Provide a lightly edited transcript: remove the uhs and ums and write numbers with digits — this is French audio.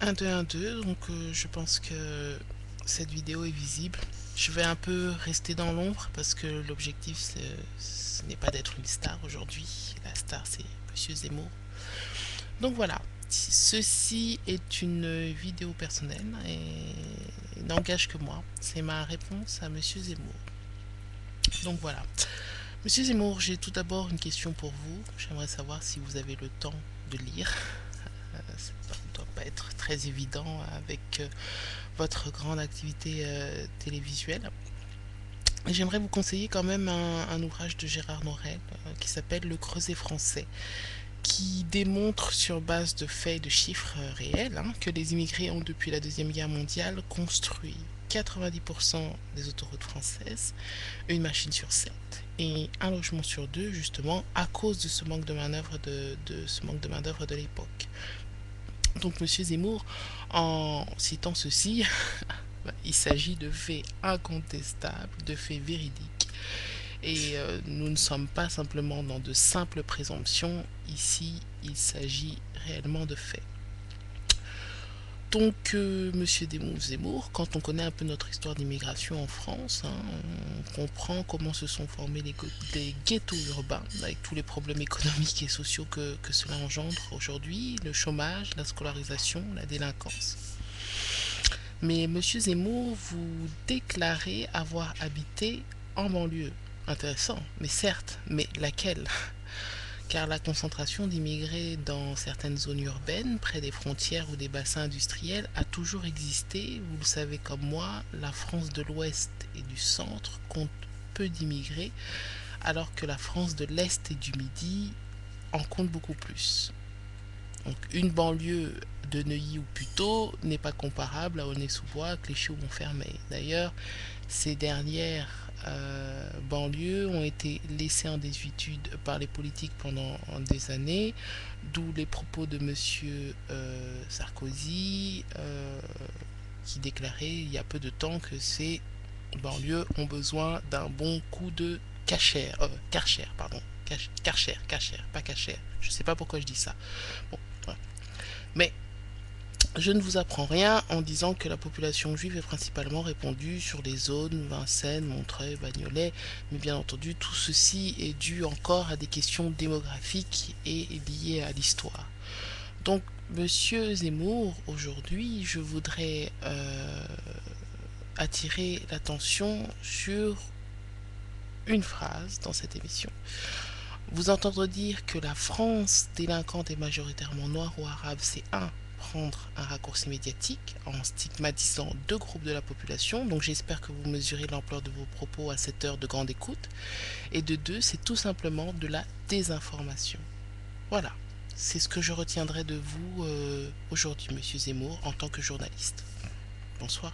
Un 2 1 2 donc je pense que cette vidéo est visible. Je vais un peu rester dans l'ombre parce que l'objectif ce n'est pas d'être une star aujourd'hui. La star c'est Monsieur Zemmour. Donc voilà, ceci est une vidéo personnelle et n'engage que moi. C'est ma réponse à Monsieur Zemmour. Donc voilà. Monsieur Zemmour, j'ai tout d'abord une question pour vous. J'aimerais savoir si vous avez le temps de lire. Ça ne doit pas être très évident avec votre grande activité télévisuelle. J'aimerais vous conseiller quand même un ouvrage de Gérard Norel qui s'appelle Le Creuset français, qui démontre sur base de faits et de chiffres réels que les immigrés ont depuis la Deuxième Guerre mondiale construit 90% des autoroutes françaises, une machine sur 7 et un logement sur 2 justement à cause de ce manque de main-d'œuvre de l'époque. Donc Monsieur Zemmour, en citant ceci, il s'agit de faits incontestables, de faits véridiques. Et nous ne sommes pas simplement dans de simples présomptions. Ici, il s'agit réellement de faits. Donc, Monsieur Zemmour, quand on connaît un peu notre histoire d'immigration en France, on comprend comment se sont formés les ghettos urbains, avec tous les problèmes économiques et sociaux que cela engendre aujourd'hui, le chômage, la scolarisation, la délinquance. Mais Monsieur Zemmour, vous déclarez avoir habité en banlieue. Intéressant, mais certes, mais laquelle? Car la concentration d'immigrés dans certaines zones urbaines, près des frontières ou des bassins industriels, a toujours existé. Vous le savez comme moi, la France de l'Ouest et du Centre compte peu d'immigrés, alors que la France de l'Est et du Midi en compte beaucoup plus. Donc une banlieue de Neuilly ou Puteaux n'est pas comparable à Aulnay-sous-Bois, Clichy ou Montfermeil. D'ailleurs, ces dernières banlieues ont été laissées en désuétude par les politiques pendant des années, d'où les propos de Monsieur Sarkozy qui déclarait il y a peu de temps que ces banlieues ont besoin d'un bon coup de Karcher, pardon. Karcher, pas Karcher. Je sais pas pourquoi je dis ça. Bon, voilà. Mais je ne vous apprends rien en disant que la population juive est principalement répandue sur les zones Vincennes, Montreuil, Bagnolet, mais bien entendu tout ceci est dû encore à des questions démographiques et liées à l'histoire. Donc, Monsieur Zemmour, aujourd'hui, je voudrais attirer l'attention sur une phrase dans cette émission. Vous entendre dire que la France délinquante est majoritairement noire ou arabe, c'est prendre un raccourci médiatique en stigmatisant deux groupes de la population. Donc j'espère que vous mesurez l'ampleur de vos propos à cette heure de grande écoute. Et de deux, c'est tout simplement de la désinformation. Voilà, c'est ce que je retiendrai de vous aujourd'hui, Monsieur Zemmour, en tant que journaliste. Bonsoir.